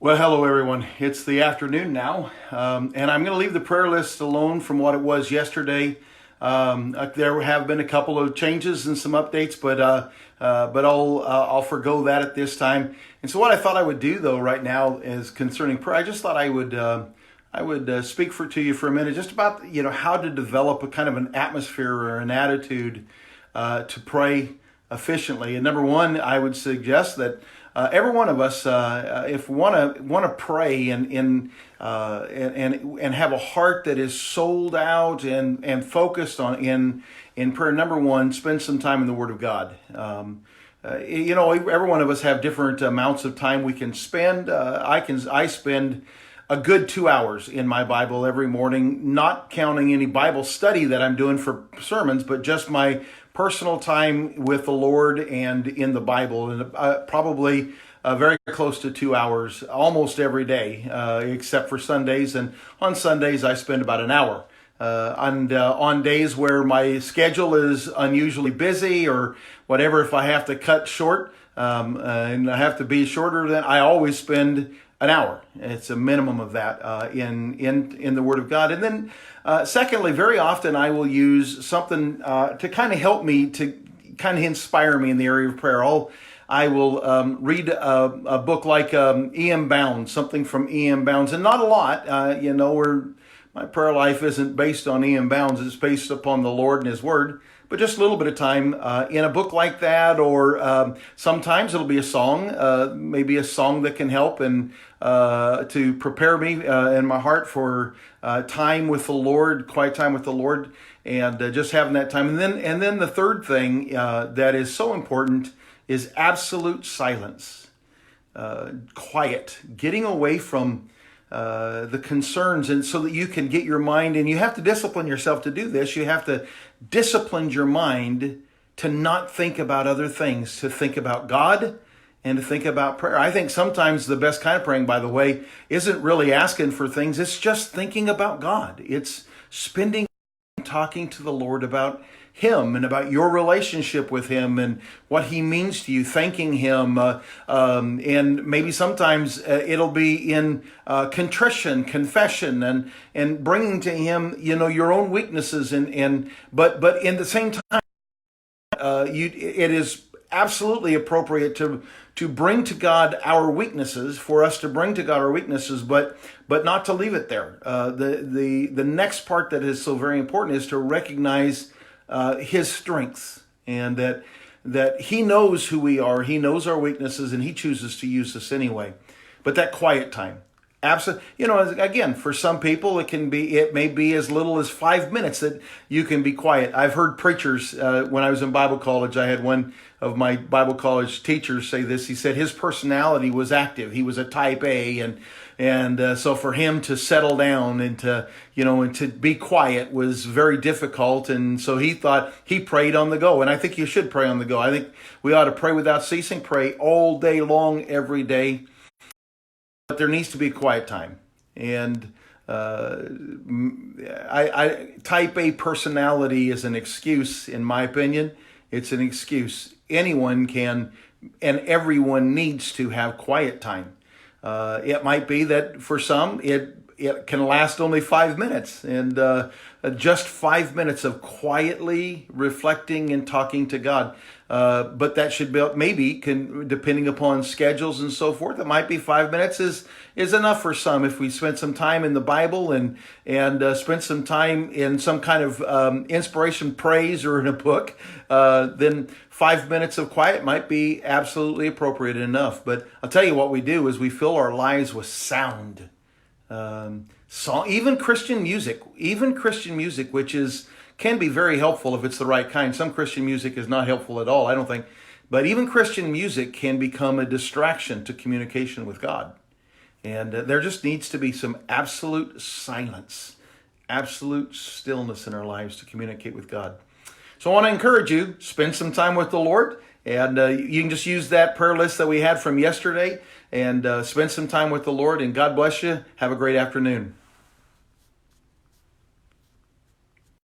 Well, hello everyone. It's the afternoon now, and I'm going to leave the prayer list alone from what it was yesterday. There have been a couple of changes and some updates, but I'll forgo that at this time. And so, what I thought I would do though right now is concerning prayer. I just thought I would speak to you for a minute, just about how to develop a kind of an atmosphere or an attitude to pray efficiently. And number one, I would suggest that every one of us, if we want to pray and have a heart that is sold out and focused on in prayer. Number one, spend some time in the Word of God. Every one of us have different amounts of time we can spend. I spend a good 2 hours in my Bible every morning, not counting any Bible study that I'm doing for sermons, but just my personal time with the Lord and in the Bible, and probably very close to 2 hours almost every day, except for Sundays. And on Sundays, I spend about an hour. On days where my schedule is unusually busy or whatever, if I have to cut short and I have to be shorter, then I always spend an hour. It's a minimum of that in the Word of God. And then secondly, very often I will use something to kind of help me, to kind of inspire me in the area of prayer. I will read a book like E.M. Bounds, something from E.M. Bounds, and not a lot, where my prayer life isn't based on E.M. Bounds. It's based upon the Lord and His Word. But just a little bit of time in a book like that, or sometimes it'll be a song, maybe a song that can help and to prepare me in my heart for time with the Lord, quiet time with the Lord, and just having that time. And then the third thing that is so important is absolute silence, quiet, getting away from the concerns, and so that you can get your mind, and you have to discipline yourself to do this. You have to discipline your mind to not think about other things, to think about God and to think about prayer. I think sometimes the best kind of praying, by the way, isn't really asking for things. It's just thinking about God. It's spending time talking to the Lord about Him and about your relationship with Him and what He means to you, thanking Him. And maybe sometimes it'll be in contrition, confession, and bringing to Him, your own weaknesses. But in the same time, it is absolutely appropriate to bring to God our weaknesses, for us to bring to God our weaknesses, but not to leave it there. The next part that is so very important is to recognize His strengths, and that He knows who we are, He knows our weaknesses, and He chooses to use us anyway. But that quiet time, absolutely, again, for some people it may be as little as 5 minutes that you can be quiet. I've heard preachers, when I was in Bible college, I had one of my Bible college teachers say this. He said his personality was active. He was a type A, and so for him to settle down and to be quiet was very difficult. And so he thought he prayed on the go. And I think you should pray on the go. I think we ought to pray without ceasing, pray all day long, every day. But there needs to be a quiet time. And type A personality is an excuse, in my opinion. It's an excuse. Anyone can, and everyone needs to have quiet time. It might be that for some it can last only 5 minutes, and just 5 minutes of quietly reflecting and talking to God. But that should be, maybe, depending upon schedules and so forth, it might be 5 minutes is enough for some. If we spend some time in the Bible and spend some time in some kind of inspiration praise or in a book, then 5 minutes of quiet might be absolutely appropriate enough. But I'll tell you what we do is we fill our lives with sound. Even Christian music, which can be very helpful if it's the right kind. Some Christian music is not helpful at all, I don't think. But even Christian music can become a distraction to communication with God. And there just needs to be some absolute silence, absolute stillness in our lives to communicate with God. So I want to encourage you, spend some time with the Lord. And you can just use that prayer list that we had from yesterday and spend some time with the Lord. And God bless you. Have a great afternoon.